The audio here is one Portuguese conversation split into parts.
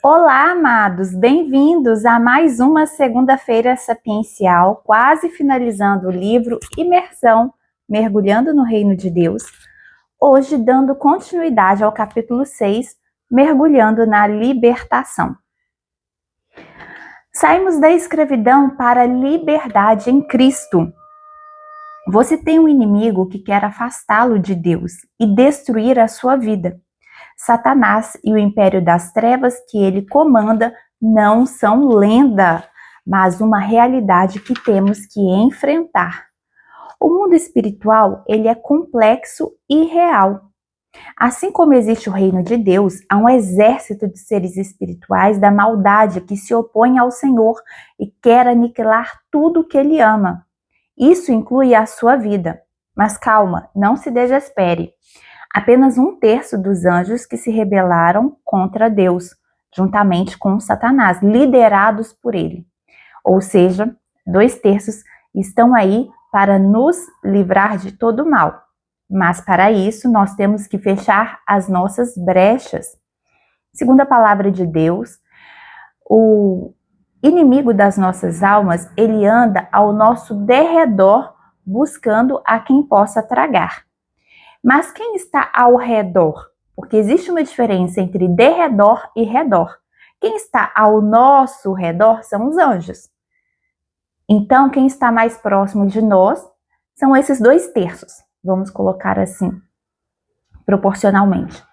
Olá, amados! Bem-vindos a mais uma segunda-feira sapiencial, quase finalizando o livro Imersão, Mergulhando no Reino de Deus. Hoje, dando continuidade ao capítulo 6, Mergulhando na Libertação. Saímos da escravidão para a liberdade em Cristo. Você tem um inimigo que quer afastá-lo de Deus e destruir a sua vida. Satanás e o império das trevas que ele comanda não são lenda, mas uma realidade que temos que enfrentar. O mundo espiritual, ele é complexo e real. Assim como existe o reino de Deus, há um exército de seres espirituais da maldade que se opõe ao Senhor e quer aniquilar tudo que ele ama. Isso inclui a sua vida. Mas calma, não se desespere. Apenas 1/3 dos anjos que se rebelaram contra Deus, juntamente com Satanás, liderados por ele. Ou seja, 2/3 estão aí para nos livrar de todo o mal. Mas para isso, nós temos que fechar as nossas brechas. Segundo a palavra de Deus, o inimigo das nossas almas, ele anda ao nosso derredor, buscando a quem possa tragar. Mas quem está ao redor? Porque existe uma diferença entre derredor e redor. Quem está ao nosso redor são os anjos. Então, quem está mais próximo de nós são esses 2/3. Vamos colocar assim, proporcionalmente.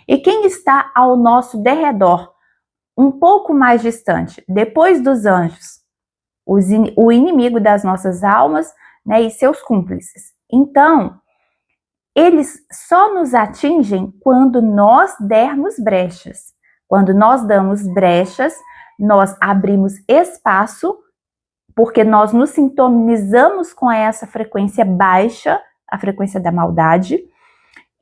E quem está ao nosso derredor, um pouco mais distante, depois dos anjos, o inimigo das nossas almas, né, e seus cúmplices. Então, eles só nos atingem quando nós dermos brechas. Quando nós damos brechas, nós abrimos espaço, porque nós nos sintonizamos com essa frequência baixa, a frequência da maldade,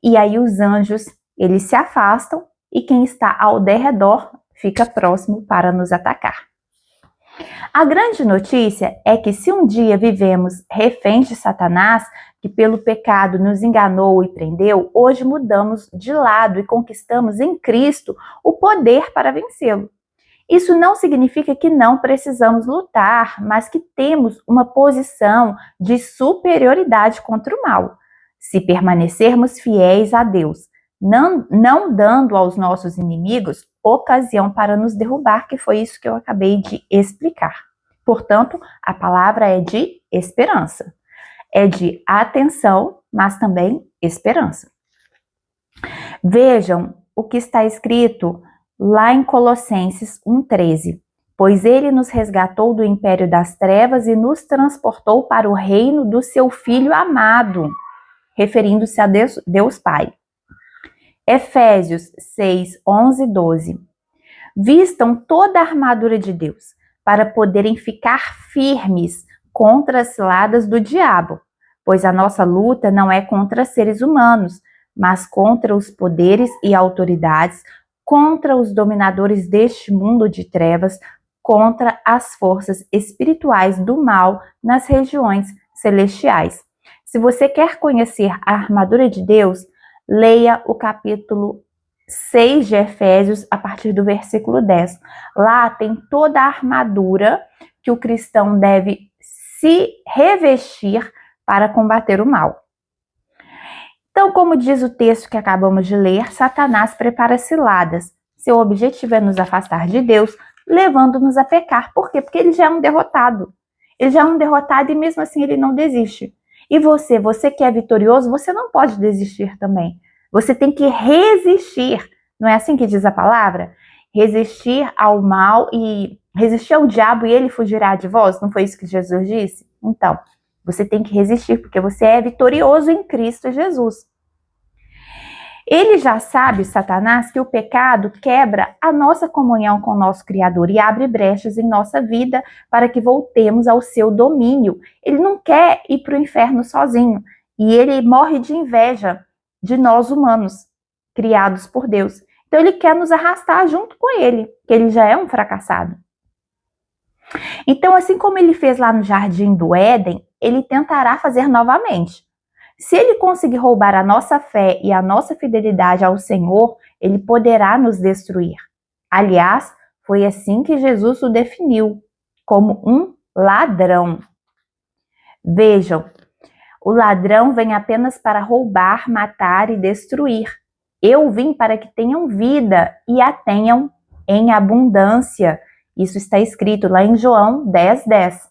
e aí os anjos, eles se afastam e quem está ao derredor fica próximo para nos atacar. A grande notícia é que se um dia vivemos reféns de Satanás, que pelo pecado nos enganou e prendeu, hoje mudamos de lado e conquistamos em Cristo o poder para vencê-lo. Isso não significa que não precisamos lutar, mas que temos uma posição de superioridade contra o mal. Se permanecermos fiéis a Deus, não dando aos nossos inimigos ocasião para nos derrubar, que foi isso que eu acabei de explicar. Portanto, a palavra é de esperança. É de atenção, mas também esperança. Vejam o que está escrito lá em Colossenses 1:13. Pois ele nos resgatou do império das trevas e nos transportou para o reino do seu Filho amado, referindo-se a Deus Pai. Efésios 6, 11 e 12. Vistam toda a armadura de Deus, para poderem ficar firmes contra as ciladas do diabo, pois a nossa luta não é contra seres humanos, mas contra os poderes e autoridades, contra os dominadores deste mundo de trevas, contra as forças espirituais do mal nas regiões celestiais. Se você quer conhecer a armadura de Deus, leia o capítulo 6 de Efésios, a partir do versículo 10. Lá tem toda a armadura que o cristão deve se revestir para combater o mal. Então, como diz o texto que acabamos de ler, Satanás prepara ciladas. Seu objetivo é nos afastar de Deus, levando-nos a pecar. Por quê? Porque ele já é um derrotado. Ele já é um derrotado e mesmo assim ele não desiste. E você que é vitorioso, você não pode desistir também. Você tem que resistir. Não é assim que diz a palavra? Resistir ao mal e resistir ao diabo e ele fugirá de vós. Não foi isso que Jesus disse? Então, você tem que resistir porque você é vitorioso em Cristo Jesus. Ele já sabe, Satanás, que o pecado quebra a nossa comunhão com o nosso Criador e abre brechas em nossa vida para que voltemos ao seu domínio. Ele não quer ir para o inferno sozinho e ele morre de inveja de nós humanos, criados por Deus. Então ele quer nos arrastar junto com ele, que ele já é um fracassado. Então, assim como ele fez lá no Jardim do Éden, ele tentará fazer novamente. Se ele conseguir roubar a nossa fé e a nossa fidelidade ao Senhor, ele poderá nos destruir. Aliás, Foi assim que Jesus o definiu, como um ladrão. Vejam, o ladrão vem apenas para roubar, matar e destruir. Eu vim para que tenham vida e a tenham em abundância. Isso está escrito lá em João 10:10.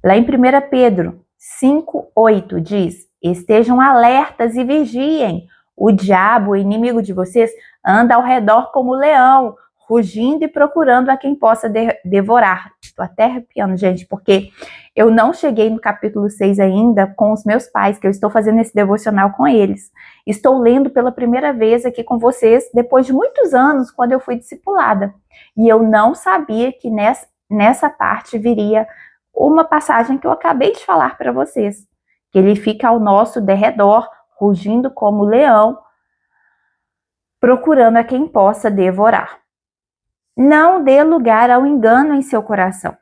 Lá em 1 Pedro 5:8 diz: estejam alertas e vigiem. O diabo, o inimigo de vocês, anda ao redor como leão, rugindo e procurando a quem possa devorar. Estou até arrepiando, gente, porque eu não cheguei no capítulo 6 ainda com os meus pais, que eu estou fazendo esse devocional com eles. Estou lendo pela primeira vez aqui com vocês, depois de muitos anos, quando eu fui discipulada. E eu não sabia que nessa parte viria uma passagem que eu acabei de falar para vocês, que ele fica ao nosso derredor, rugindo como leão, procurando a quem possa devorar. Não dê lugar ao engano em seu coração.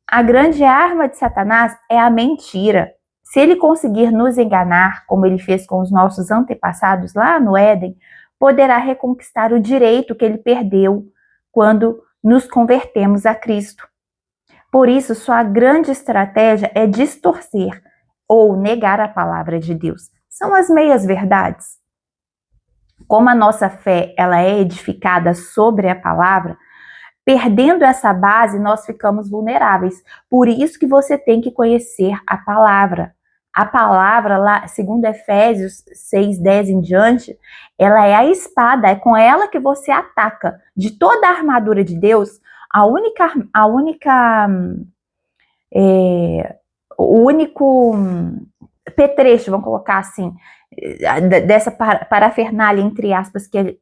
A grande arma de Satanás é a mentira. Se ele conseguir nos enganar, como ele fez com os nossos antepassados lá no Éden, poderá reconquistar o direito que ele perdeu quando nos convertemos a Cristo. Por isso, sua grande estratégia é distorcer ou negar a palavra de Deus. São as meias-verdades. Como a nossa fé ela é edificada sobre a palavra, perdendo essa base, nós ficamos vulneráveis. Por isso que você tem que conhecer a palavra. A palavra, lá, segundo Efésios 6:10 em diante, ela é a espada, é com ela que você ataca. De toda a armadura de Deus, o único petrecho, vamos colocar assim, dessa parafernália, entre aspas, que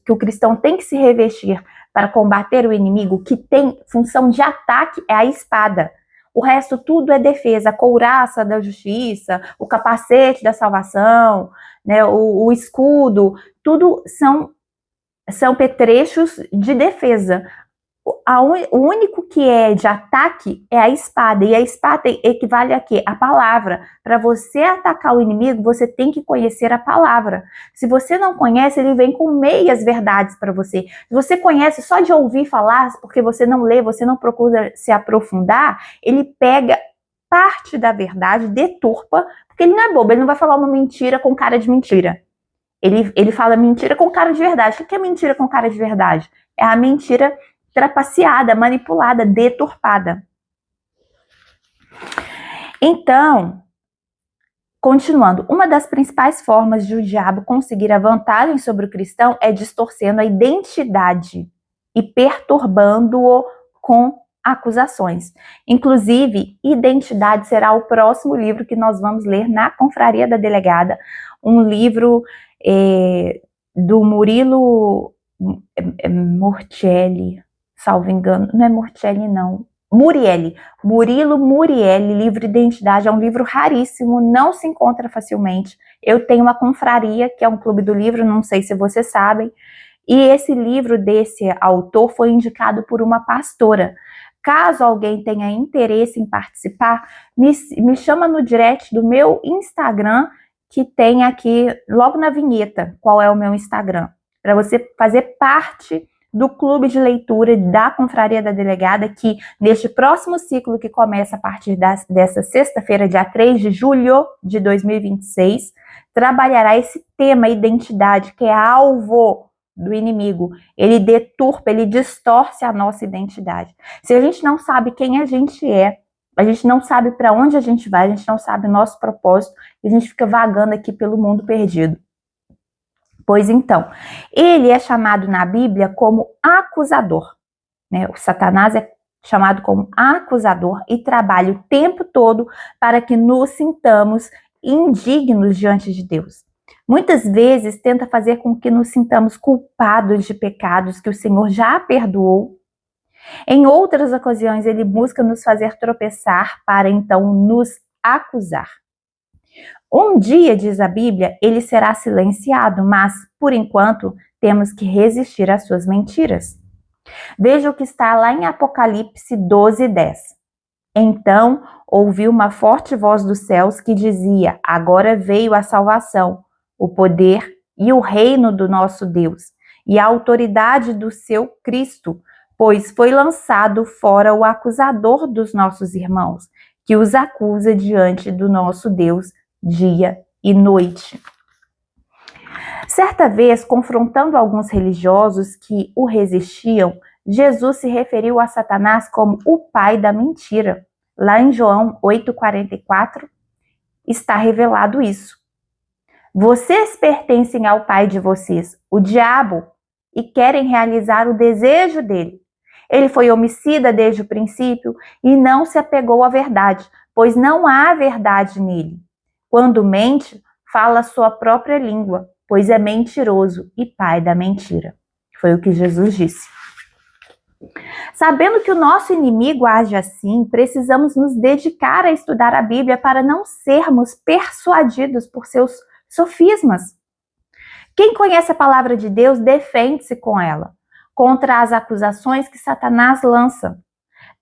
o cristão tem que se revestir para combater o inimigo, que tem função de ataque, é a espada. O resto tudo é defesa, a couraça da justiça, o capacete da salvação, né, o escudo, tudo são petrechos de defesa. O único que é de ataque é a espada, e a espada equivale a quê? A palavra. Para você atacar o inimigo, você tem que conhecer a palavra. Se você não conhece, ele vem com meias verdades para você. Se você conhece só de ouvir falar, porque você não lê, você não procura se aprofundar, ele pega parte da verdade, deturpa, porque ele não é bobo, ele não vai falar uma mentira com cara de mentira. Ele fala mentira com cara de verdade. O que é mentira com cara de verdade? É a mentira trapaceada, manipulada, deturpada. Então, continuando, uma das principais formas de o diabo conseguir a vantagem sobre o cristão é distorcendo a identidade e perturbando-o com acusações. Inclusive, Identidade será o próximo livro que nós vamos ler na Confraria da Delegada, um livro do Murilo Mortielli, salvo engano, não é Mortielli não, Murilo Murielli, livro Identidade, é um livro raríssimo, não se encontra facilmente. Eu tenho uma confraria, que é um clube do livro, não sei se vocês sabem, e esse livro desse autor foi indicado por uma pastora. Caso alguém tenha interesse em participar, me chama no direct do meu Instagram, que tem aqui logo na vinheta qual é o meu Instagram, para você fazer parte do clube de leitura da Confraria da Delegada, que neste próximo ciclo que começa a partir dessa sexta-feira, dia 3 de julho de 2026, trabalhará esse tema identidade, que é alvo do inimigo. Ele deturpa, ele distorce a nossa identidade. Se a gente não sabe quem a gente não sabe para onde a gente vai, a gente não sabe o nosso propósito, e a gente fica vagando aqui pelo mundo perdido. Pois então, ele é chamado na Bíblia como acusador, né? O Satanás é chamado como acusador e trabalha o tempo todo para que nos sintamos indignos diante de Deus. Muitas vezes tenta fazer com que nos sintamos culpados de pecados que o Senhor já perdoou. Em outras ocasiões, ele busca nos fazer tropeçar para então nos acusar. Um dia, diz a Bíblia, ele será silenciado, mas, por enquanto, temos que resistir às suas mentiras. Veja o que está lá em Apocalipse 12:10. Então, ouvi uma forte voz dos céus que dizia: agora veio a salvação, o poder e o reino do nosso Deus, e a autoridade do seu Cristo, pois foi lançado fora o acusador dos nossos irmãos, que os acusa diante do nosso Deus dia e noite. Certa vez, confrontando alguns religiosos que o resistiam, Jesus se referiu a Satanás como o pai da mentira. Lá em João 8,44, está revelado isso. Vocês pertencem ao pai de vocês, o diabo, e querem realizar o desejo dele. Ele foi homicida desde o princípio e não se apegou à verdade, pois não há verdade nele. Quando mente, fala a sua própria língua, pois é mentiroso e pai da mentira. Foi o que Jesus disse. Sabendo que o nosso inimigo age assim, precisamos nos dedicar a estudar a Bíblia para não sermos persuadidos por seus sofismas. Quem conhece a palavra de Deus defende-se com ela, contra as acusações que Satanás lança.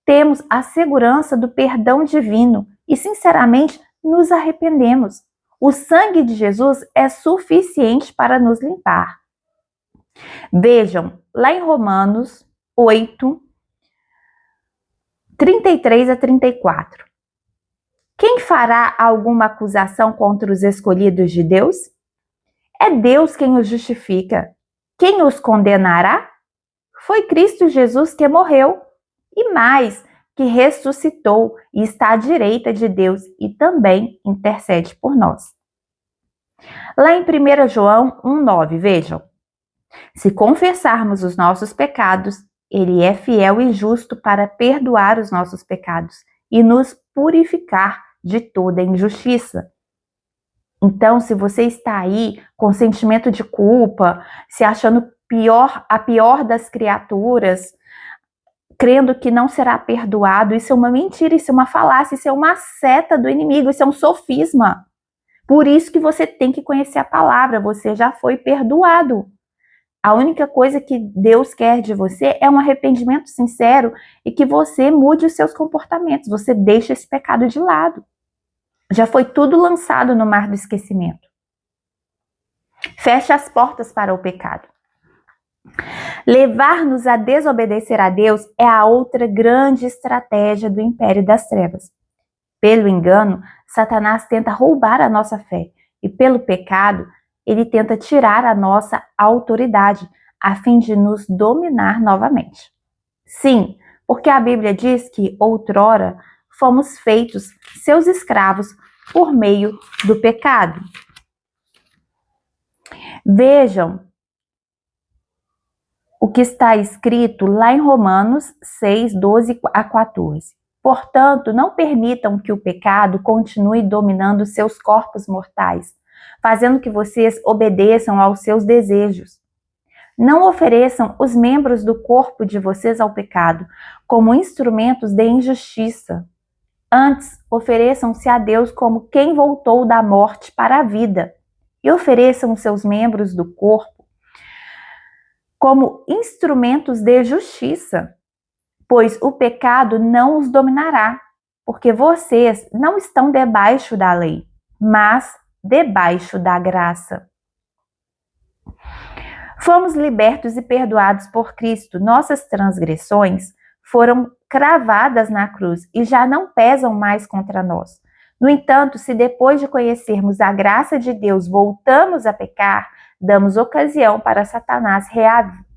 Temos a segurança do perdão divino e, sinceramente, nos arrependemos. O sangue de Jesus é suficiente para nos limpar. Vejam, lá em Romanos 8, 33 a 34. Quem fará alguma acusação contra os escolhidos de Deus? É Deus quem os justifica. Quem os condenará? Foi Cristo Jesus que morreu, e mais, que ressuscitou e está à direita de Deus e também intercede por nós. Lá em 1 João 1,9, vejam. Se confessarmos os nossos pecados, Ele é fiel e justo para perdoar os nossos pecados e nos purificar de toda injustiça. Então, se você está aí com sentimento de culpa, se achando a pior das criaturas, crendo que não será perdoado, isso é uma mentira, isso é uma falácia, isso é uma seta do inimigo, isso é um sofisma. Por isso que você tem que conhecer a palavra, você já foi perdoado. A única coisa que Deus quer de você é um arrependimento sincero e que você mude os seus comportamentos, você deixa esse pecado de lado. Já foi tudo lançado no mar do esquecimento. Feche as portas para o pecado. Levar-nos a desobedecer a Deus é a outra grande estratégia do império das trevas. Pelo engano, Satanás tenta roubar a nossa fé e pelo pecado, ele tenta tirar a nossa autoridade a fim de nos dominar novamente. Sim, porque a Bíblia diz que outrora fomos feitos seus escravos por meio do pecado. Vejam o que está escrito lá em Romanos 6, 12 a 14. Portanto, não permitam que o pecado continue dominando seus corpos mortais, fazendo que vocês obedeçam aos seus desejos. Não ofereçam os membros do corpo de vocês ao pecado como instrumentos de injustiça. Antes, ofereçam-se a Deus como quem voltou da morte para a vida e ofereçam os seus membros do corpo como instrumentos de justiça, pois o pecado não os dominará, porque vocês não estão debaixo da lei, mas debaixo da graça. Fomos libertos e perdoados por Cristo. Nossas transgressões foram cravadas na cruz e já não pesam mais contra nós. No entanto, se depois de conhecermos a graça de Deus voltamos a pecar, damos ocasião para Satanás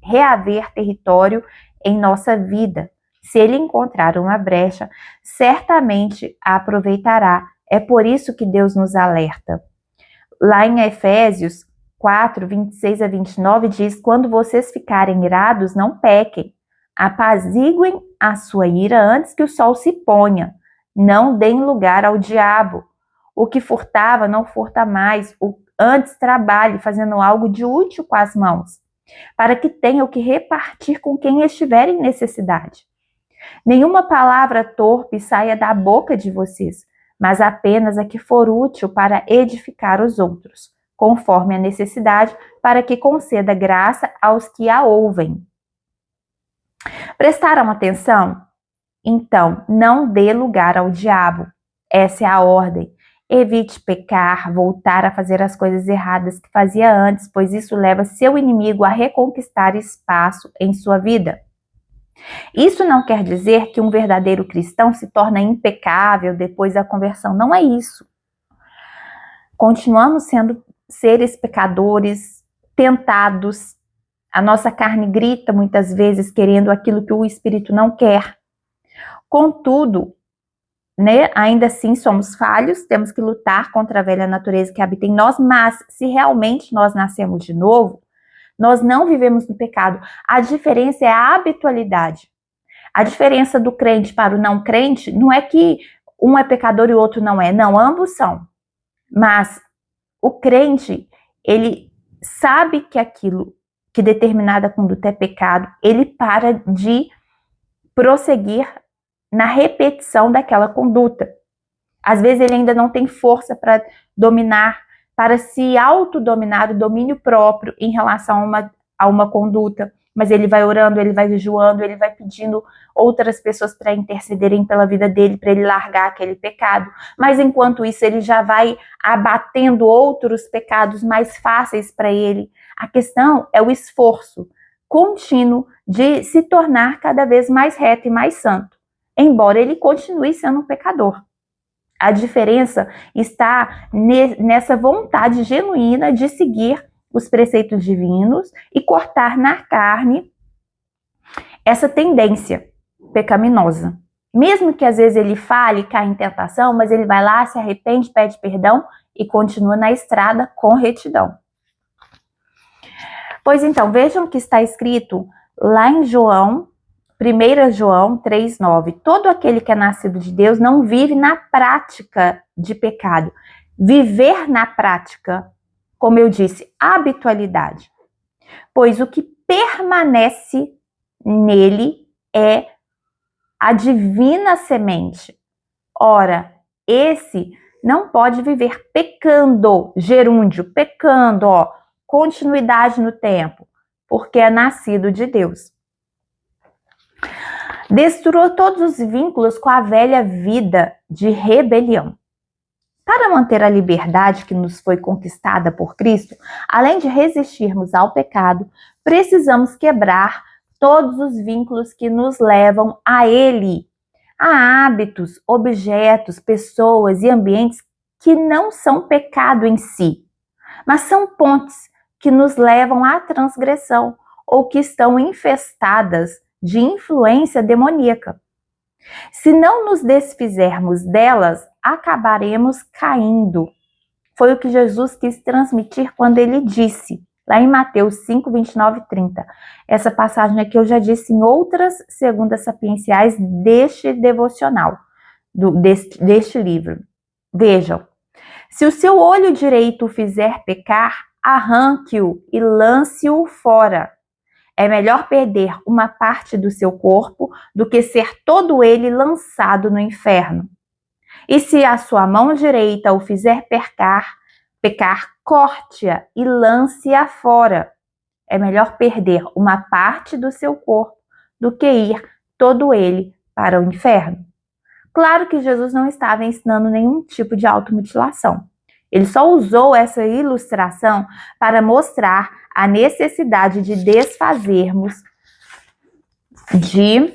reaver território em nossa vida. Se ele encontrar uma brecha, certamente a aproveitará. É por isso que Deus nos alerta. Lá em Efésios 4, 26 a 29 diz: quando vocês ficarem irados, não pequem. Apaziguem a sua ira antes que o sol se ponha. Não deem lugar ao diabo. O que furtava, não furta mais. Antes trabalhe, fazendo algo de útil com as mãos, para que tenha o que repartir com quem estiver em necessidade. Nenhuma palavra torpe saia da boca de vocês, mas apenas a que for útil para edificar os outros, conforme a necessidade, para que conceda graça aos que a ouvem. Prestaram atenção? Então, não dê lugar ao diabo. Essa é a ordem. Evite pecar, voltar a fazer as coisas erradas que fazia antes, pois isso leva seu inimigo a reconquistar espaço em sua vida. Isso não quer dizer que um verdadeiro cristão se torna impecável depois da conversão. Não é isso. Continuamos sendo seres pecadores, tentados. A nossa carne grita muitas vezes querendo aquilo que o Espírito não quer. Contudo, ainda assim somos falhos, temos que lutar contra a velha natureza que habita em nós, mas se realmente nós nascemos de novo, nós não vivemos no pecado. A diferença é a habitualidade. A diferença do crente para o não crente não é que um é pecador e o outro não é. Não, ambos são. Mas o crente, ele sabe que aquilo, que determinada conduta é pecado, ele para de prosseguir na repetição daquela conduta. Às vezes ele ainda não tem força para dominar, para se autodominar, o domínio próprio em relação a uma conduta, mas ele vai orando, ele vai jejuando, ele vai pedindo outras pessoas para intercederem pela vida dele, para ele largar aquele pecado. Mas enquanto isso, ele já vai abatendo outros pecados mais fáceis para ele. A questão é o esforço contínuo de se tornar cada vez mais reto e mais santo, embora ele continue sendo um pecador. A diferença está nessa vontade genuína de seguir os preceitos divinos e cortar na carne essa tendência pecaminosa. Mesmo que às vezes ele fale e caia em tentação, mas ele vai lá, se arrepende, pede perdão e continua na estrada com retidão. Pois então, vejam que está escrito lá em João, 1 João 3,9. Todo aquele que é nascido de Deus não vive na prática de pecado. Viver na prática, como eu disse, habitualidade. Pois o que permanece nele é a divina semente. Ora, esse não pode viver pecando, gerúndio, pecando, continuidade no tempo, porque é nascido de Deus. Destruiu todos os vínculos com a velha vida de rebelião. Para manter a liberdade que nos foi conquistada por Cristo, além de resistirmos ao pecado, precisamos quebrar todos os vínculos que nos levam a ele. Há hábitos, objetos, pessoas e ambientes que não são pecado em si, mas são pontes que nos levam à transgressão ou que estão infestadas de influência demoníaca. Se não nos desfizermos delas, acabaremos caindo. Foi o que Jesus quis transmitir quando ele disse, lá em Mateus 5, 29 e 30. Essa passagem aqui eu já disse em outras segundas sapienciais deste devocional, deste livro. Vejam, se o seu olho direito o fizer pecar, arranque-o e lance-o fora. É melhor perder uma parte do seu corpo do que ser todo ele lançado no inferno. E se a sua mão direita o fizer pecar, corte-a e lance-a fora. É melhor perder uma parte do seu corpo do que ir todo ele para o inferno. Claro que Jesus não estava ensinando nenhum tipo de automutilação. Ele só usou essa ilustração para mostrar a necessidade de desfazermos de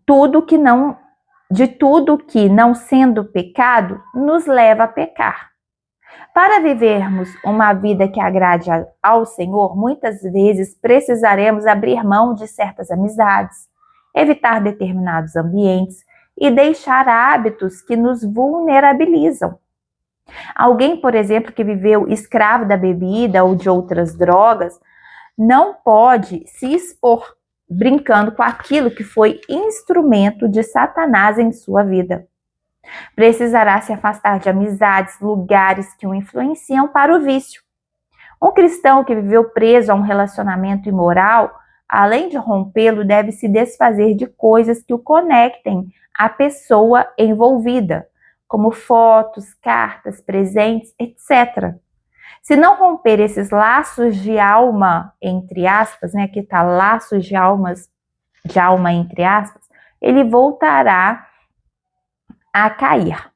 tudo que não sendo pecado nos leva a pecar. Para vivermos uma vida que agrade ao Senhor, muitas vezes precisaremos abrir mão de certas amizades, evitar determinados ambientes e deixar hábitos que nos vulnerabilizam. Alguém, por exemplo, que viveu escravo da bebida ou de outras drogas, não pode se expor brincando com aquilo que foi instrumento de Satanás em sua vida. Precisará se afastar de amizades, lugares que o influenciam para o vício. Um cristão que viveu preso a um relacionamento imoral, além de rompê-lo, deve se desfazer de coisas que o conectem à pessoa envolvida, como fotos, cartas, presentes, etc. Se não romper esses laços de alma, entre aspas, aqui está laços de alma, entre aspas, ele voltará a cair.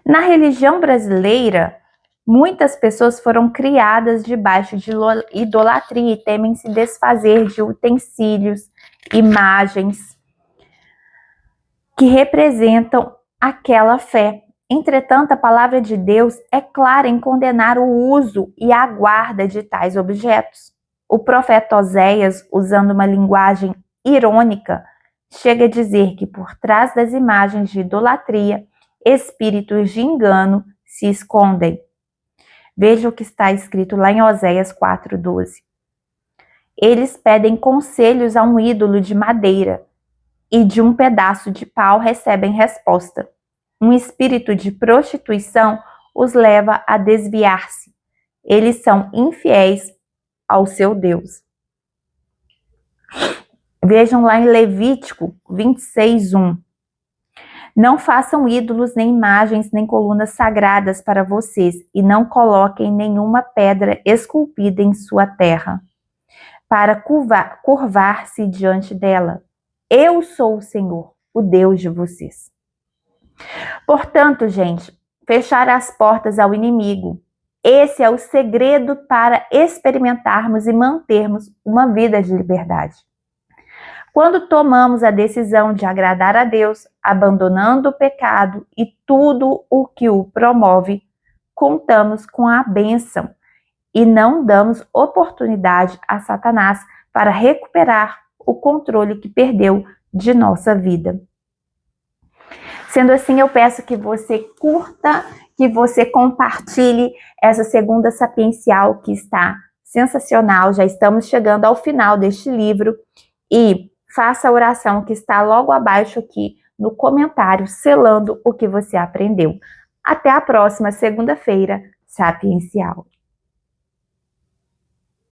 Na religião brasileira, Muitas pessoas foram criadas debaixo de idolatria e temem se desfazer de utensílios, imagens que representam aquela fé. Entretanto, a palavra de Deus é clara em condenar o uso e a guarda de tais objetos. O profeta Oséias, usando uma linguagem irônica, chega a dizer que por trás das imagens de idolatria, espíritos de engano se escondem. Veja o que está escrito lá em Oséias 4:12. Eles pedem conselhos a um ídolo de madeira e de um pedaço de pau recebem resposta. Um espírito de prostituição os leva a desviar-se. Eles são infiéis ao seu Deus. Vejam lá em Levítico 26:1. Não façam ídolos, nem imagens, nem colunas sagradas para vocês, e não coloquem nenhuma pedra esculpida em sua terra, para curvar-se diante dela. Eu sou o Senhor, o Deus de vocês. Portanto, gente, fechar as portas ao inimigo. Esse é o segredo para experimentarmos e mantermos uma vida de liberdade. Quando tomamos a decisão de agradar a Deus, abandonando o pecado e tudo o que o promove, contamos com a bênção e não damos oportunidade a Satanás para recuperar o controle que perdeu de nossa vida. Sendo assim, eu peço que você curta, que você compartilhe essa segunda sapiencial que está sensacional. Já estamos chegando ao final deste livro e faça a oração que está logo abaixo aqui no comentário, selando o que você aprendeu. Até a próxima segunda-feira sapiencial.